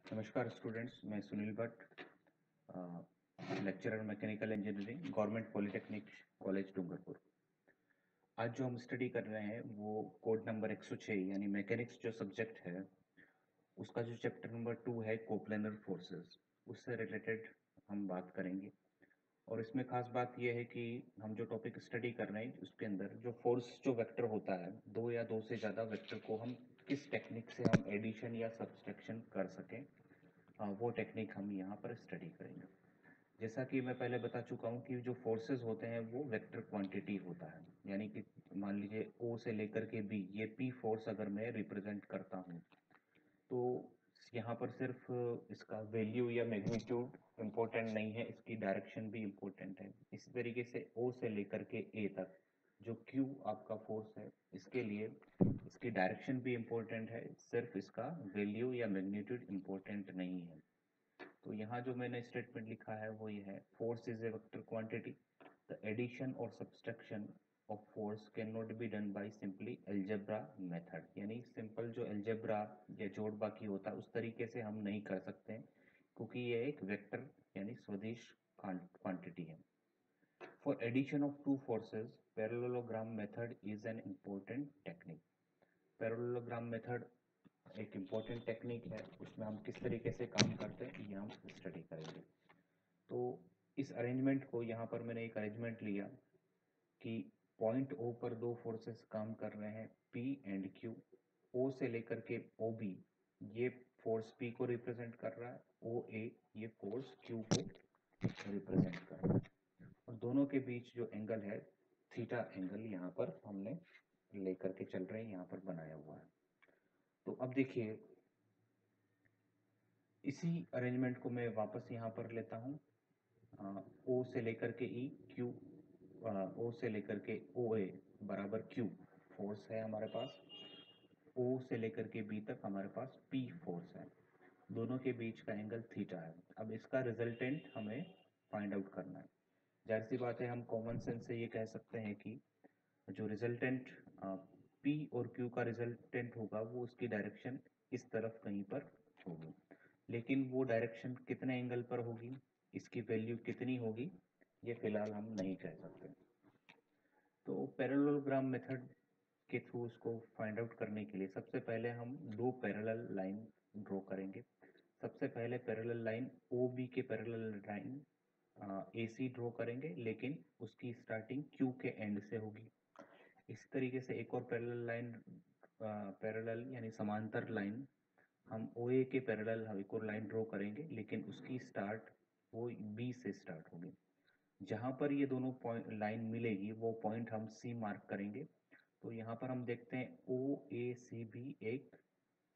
नमस्कार स्टूडेंट्स, मैं Sunil Bhatt, lecturer mechanical engineering, government polytechnic college Dungarpur. आज जो हम स्टडी कर रहे हैं वो कोड नंबर 106 यानी मैकेनिक्स जो सब्जेक्ट है उसका जो चैप्टर नंबर 2 है कोप्लेनर फोर्सेस, उससे रिलेटेड हम बात करेंगे। और इसमें खास बात यह है कि हम जो टॉपिक स्टडी कर रहे हैं उसके अंदर जो फोर्स जो वेक्टर होता है, दो या दो से ज़्यादा वेक्टर को हम किस टेक्निक से हम एडिशन या सब्सट्रैक्शन कर सकें, वो टेक्निक हम यहाँ पर स्टडी करेंगे। जैसा कि मैं पहले बता चुका हूँ कि जो फोर्सेस होते हैं वो वेक्टर क्वांटिटी होता है, यानी कि मान लीजिए ओ से लेकर के बी, ये पी फोर्स अगर मैं रिप्रेजेंट करता हूँ तो यहाँ पर सिर्फ इसका वैल्यू या मैग्नीट्यूड इम्पोर्टेंट नहीं है, इसकी डायरेक्शन भी इम्पोर्टेंट है। इसी तरीके से ओ से लेकर के ए तक जो क्यू आपका फोर्स है, इसके लिए इसकी डायरेक्शन भी इम्पोर्टेंट है, सिर्फ इसका वैल्यू या मैग्नीट्यूड इम्पोर्टेंट नहीं है। तो यहाँ जो मैंने स्टेटमेंट लिखा है वो ये है, force is a vector quantity, the addition और subtraction of force can not be done by simply algebra method, यानी सिंपल जो अलजेब्रा या जोड़ बाकी होता है उस तरीके से हम नहीं कर सकते हैं, क्योंकि ये एक वेक्टर यानी सदिश क्वांटिटी है। For addition of two forces parallelogram method is an important technique. Parallelogram method एक इम्पॉर्टेंट टेक्निक है, उसमें हम किस तरीके से काम करते हैं ये हम स्टडी करेंगे। तो इस अरेंजमेंट को यहाँ पर मैंने एक अरेंजमेंट लिया कि पॉइंट ओ पर दो फोर्सेस काम कर रहे हैं, पी एंड क्यू। ओ से लेकर के ओ बी, ये फोर्स पी को रिप्रेजेंट कर रहा है, ओ ए ये फोर्स क्यू को रिप्रेजेंट कर रहा है, और दोनों के बीच जो एंगल है थीटा एंगल यहाँ पर हमने लेकर के चल रहे हैं, यहाँ पर बनाया हुआ है। तो अब देखिए, इसी अरेंजमेंट को मैं वापस यहाँ पर लेता हूँ। ओ से लेकर के ई क्यू, ओ से लेकर के ओ ए बराबर क्यू फोर्स है हमारे पास, ओ से लेकर के बी तक हमारे पास पी फोर्स है, दोनों के बीच का एंगल थीटा है। अब इसका रिजल्टेंट हमें फाइंड आउट करना है। जाहिर सी बात है, हम कॉमन सेंस से ये कह सकते हैं कि जो रिजल्टेंट पी और क्यू का रिजल्टेंट होगा वो उसकी डायरेक्शन इस तरफ कहीं पर होगी, लेकिन वो डायरेक्शन कितने एंगल पर होगी, इसकी वैल्यू कितनी होगी, ये फिलहाल हम नहीं कह सकते। तो पैरेललोग्राम मेथड के थ्रू उसको फाइंड आउट करने के लिए सबसे पहले हम दो पैरेलल लाइन ड्रॉ करेंगे। सबसे पहले पैरेलल लाइन ओ बी के पैरेलल लाइन ए सी ड्रॉ करेंगे, लेकिन उसकी स्टार्टिंग क्यू के एंड से होगी। इस तरीके से एक और पैरेलल लाइन, पैरेलल यानी समांतर लाइन, हम ओ ए के पैरेलल हम एक और लाइन ड्रॉ करेंगे, लेकिन उसकी स्टार्ट वो बी से स्टार्ट होगी। जहाँ पर ये दोनों पॉइंट लाइन मिलेगी वो पॉइंट हम सी मार्क करेंगे। तो यहाँ पर हम देखते हैं ओ ए सी बी एक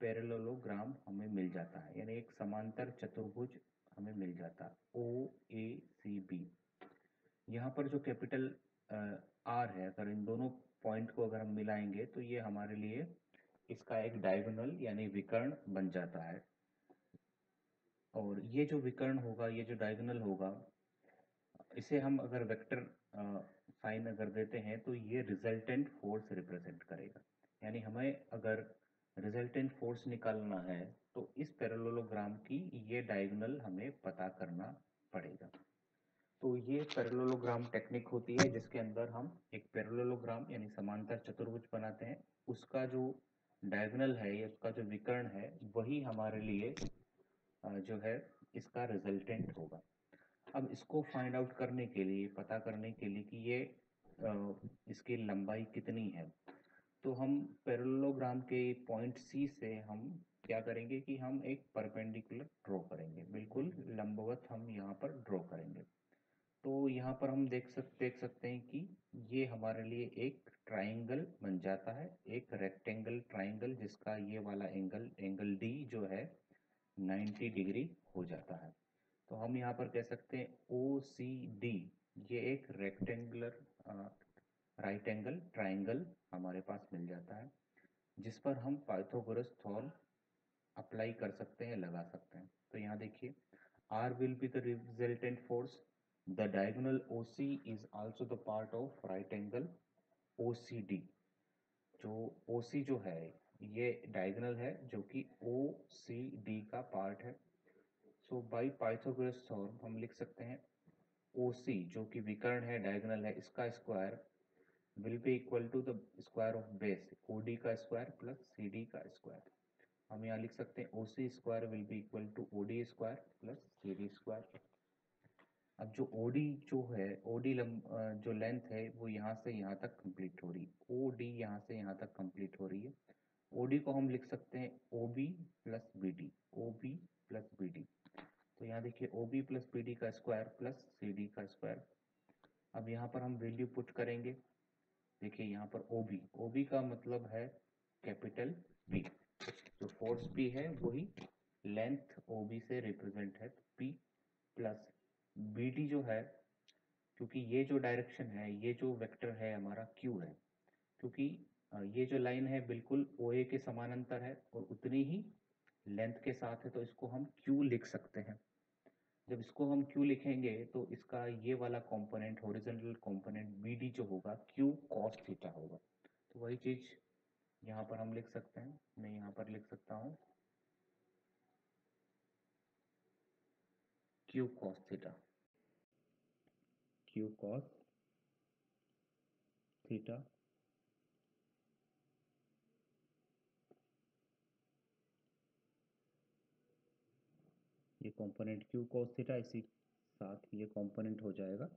पैरेललोग्राम हमें मिल जाता है, यानी एक समांतर चतुर्भुज हमें मिल जाता है ओ ए सी बी। यहाँ पर जो कैपिटल आर है, अगर इन दोनों पॉइंट को अगर हम मिलाएंगे तो ये हमारे लिए इसका एक डायगोनल यानी विकर्ण बन जाता है। और ये जो विकर्ण होगा, ये जो डायगोनल होगा, इसे हम अगर वेक्टर साइन अगर देते हैं तो ये रिजल्टेंट फोर्स रिप्रेजेंट करेगा। यानी हमें अगर रिजल्टेंट फोर्स निकालना है तो इस पैरेललोग्राम की ये डायगोनल हमें पता करना पड़ेगा। तो ये पैरेललोग्राम टेक्निक होती है जिसके अंदर हम एक पैरेललोग्राम यानी समांतर चतुर्भुज बनाते हैं, उसका जो डायगोनल है या उसका जो विकर्ण है वही हमारे लिए जो है इसका रिजल्टेंट होगा। अब इसको फाइंड आउट करने के लिए, पता करने के लिए कि ये इसकी लंबाई कितनी है, तो हम पैरेललोग्राम के पॉइंट सी से हम क्या करेंगे कि हम एक परपेंडिकुलर ड्रॉ करेंगे, बिल्कुल लंबवत हम यहाँ पर ड्रॉ करेंगे। तो यहाँ पर हम देख सकते हैं कि ये हमारे लिए एक ट्राइंगल बन जाता है, एक रेक्टेंगल ट्राइंगल, जिसका ये वाला एंगल एंगल डी जो है 90 डिग्री हो जाता है। तो हम यहाँ पर कह सकते हैं ओ सी डी, ये एक रेक्टेंगुलर राइट एंगल ट्राइंगल हमारे पास मिल जाता है, जिस पर हम पाइथागोरस थ्योरम अप्लाई कर सकते हैं, लगा सकते हैं। तो यहाँ देखिए, R will be the resultant force. The diagonal OC is also the part of right angle OCD. जो OC जो है ये डायगोनल है जो कि OCD का का पार्ट है। सो बाई पाइथागोरस थ्योरम हम लिख सकते हैं OC जो कि विकर्ण है, डायगोनल है, इसका square will be equal to the square of base OD का स्क्वायर प्लस CD का स्क्वायर। हम यहाँ लिख सकते हैं OC square will be equal to OD square plus CD square. अब जो OD जो है, OD जो लेंथ है वो यहाँ से यहाँ तक कंप्लीट हो रही है, OD यहाँ से यहाँ तक कंप्लीट हो रही है। OD को हम लिख सकते हैं OB plus BD, OB plus BD। तो यहाँ देखिए OB प्लस BD का स्क्वायर प्लस CD का स्क्वायर। अब यहाँ पर हम वैल्यू पुट करेंगे। देखिए यहाँ पर OB का मतलब है कैपिटल P। जो फोर्स P है वही लेंथ OB से रिप्रेजेंट है, तो P प्लस BD जो है, क्योंकि ये जो डायरेक्शन है, ये जो वेक्टर है हमारा Q है, क्योंकि ये जो लाइन है बिल्कुल OA के समानांतर है और उतनी ही लेंथ के साथ है, तो इसको हम Q लिख सकते हैं। जब इसको हम Q लिखेंगे तो इसका ये वाला कंपोनेंट, हॉरिजॉन्टल कंपोनेंट BD जो होगा Q cos थीटा होगा। तो वही चीज यहाँ पर हम लिख सकते हैं। मैं यहाँ पर लिख सकता हूँ Q cos theta, Q cos theta ये कंपोनेंट Q cos थीटा, इसी साथ ये कंपोनेंट हो जाएगा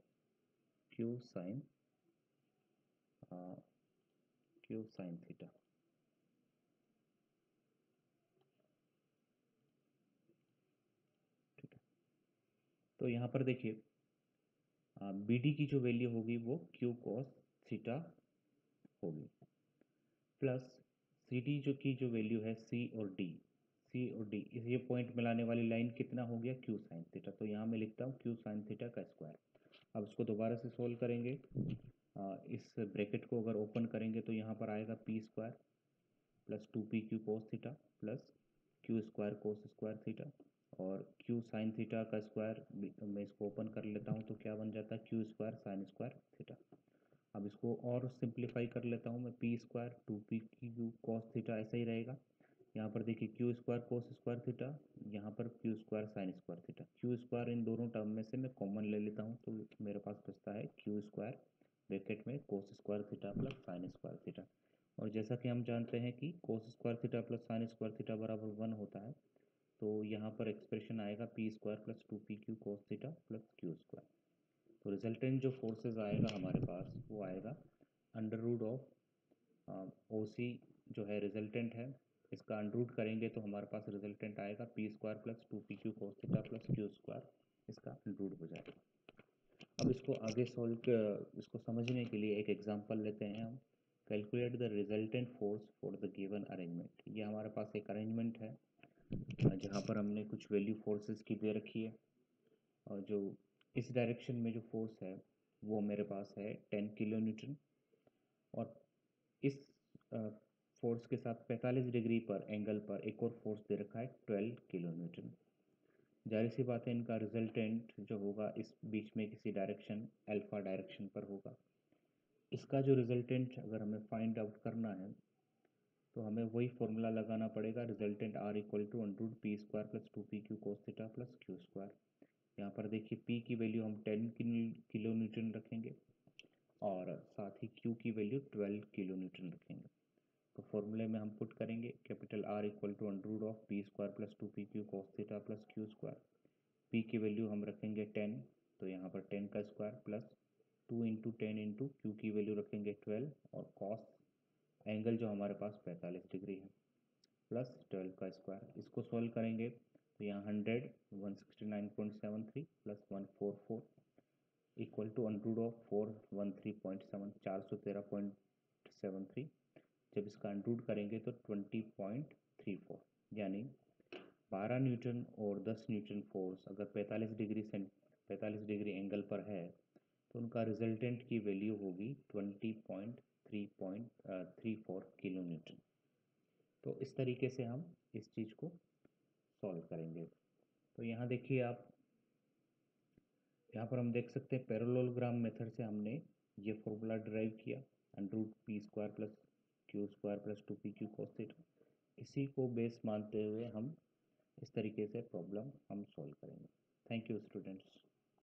Q sin थीटा। ठीक है, तो यहाँ पर देखिए BD की जो वैल्यू होगी वो Q cos थीटा होगी प्लस CD जो वैल्यू है C और D इस ये पॉइंट मिलाने वाली लाइन कितना हो गया Q sin थीटा। तो यहाँ मैं लिखता हूँ Q sin थीटा का स्क्वायर। अब इसको दोबारा से सोल्व करेंगे। इस ब्रैकेट को अगर ओपन करेंगे तो यहाँ पर आएगा P square plus 2PQ cos theta plus Q square cos square theta और Q sin थीटा का स्क्वायर मैं इसको ओपन कर लेता हूँ तो क्या बन जाता है Q square sin square theta. अब इसको और सिंप्लीफाई कर लेता हूँ मैं, P square 2PQ cos theta ऐसा ही रहेगा। यहाँ पर देखिए Q square cos square theta, यहाँ पर Q square sin square theta. Q square इन दोनों टर्म में से मैं कॉमन ले लेता हूँ तो मेरे पास बचता है Q स्क्वायर ब्रैकेट में cos square theta plus sin square theta. और जैसा कि हम जानते हैं कि cos square theta plus sin square theta बराबर 1 होता है, तो यहाँ पर एक्सप्रेशन आएगा P square plus 2PQ cos theta plus Q square. तो रिजल्टेंट जो फोर्सेस आएगा हमारे पास वो आएगा अंडर रूट ऑफ OC जो है रिजल्टेंट है, इसका अंडर रूट करेंगे तो हमारे पास रिजल्टेंट आएगा P square plus 2PQ cos theta plus Q square, इसका अंडर रूट हो जाएगा। अब इसको आगे इसको समझने के लिए एक एग्जांपल लेते हैं हम। Calculate the resultant force for the given arrangement. ये हमारे पास एक अरेंजमेंट है जहाँ पर हमने कुछ वैल्यू फोर्सेस की दे रखी है और जो इस डायरेक्शन में जो फोर्स है वो मेरे पास है 10 किलो न्यूटन और इस फोर्स के साथ 45 डिग्री पर एंगल पर एक और फोर्स दे रखा है 12 किलो न्यूटन। जाहिर सी बात है इनका रिजल्टेंट जो होगा इस बीच में किसी डायरेक्शन अल्फा डायरेक्शन पर होगा। इसका जो रिजल्टेंट अगर हमें फाइंड आउट करना है तो हमें वही फॉर्मूला लगाना पड़ेगा, resultant R equal to under root P square plus 2PQ cos theta plus Q square. यहाँ पर देखिए P की वैल्यू हम 10 किलो न्यूटन रखेंगे और साथ ही Q की वैल्यू 12 किलो न्यूटन रखेंगे। तो फॉर्मूले में हम पुट करेंगे capital R equal to under root of P square plus 2PQ cos theta plus Q square. P की वैल्यू हम रखेंगे 10, तो यहाँ पर 10 का square plus 2 into 10 into Q की वैल्यू रखेंगे 12 और cos एंगल जो हमारे पास 45 डिग्री है प्लस 12 का स्क्वायर। इसको सॉल्व करेंगे तो यहाँ 100 169.73 plus 144 equal to under root of 413.7 413.73। जब इसका अंडर रूट करेंगे तो 20.34, यानी 12 न्यूटन और 10 न्यूटन फोर्स अगर 45 डिग्री एंगल पर है तो उनका रिजल्टेंट की वैल्यू होगी 20.34 किलो न्यूटन। तो इस तरीके से हम इस चीज़ को सॉल्व करेंगे। तो यहाँ देखिए आप, यहाँ पर हम देख सकते हैं पैरेललोग्राम मेथड से हमने ये फॉर्मूला डिराइव किया, under root P square plus Q square plus 2PQ cos theta. इसी को बेस मानते हुए हम इस तरीके से प्रॉब्लम हम सॉल्व करेंगे। Thank you students.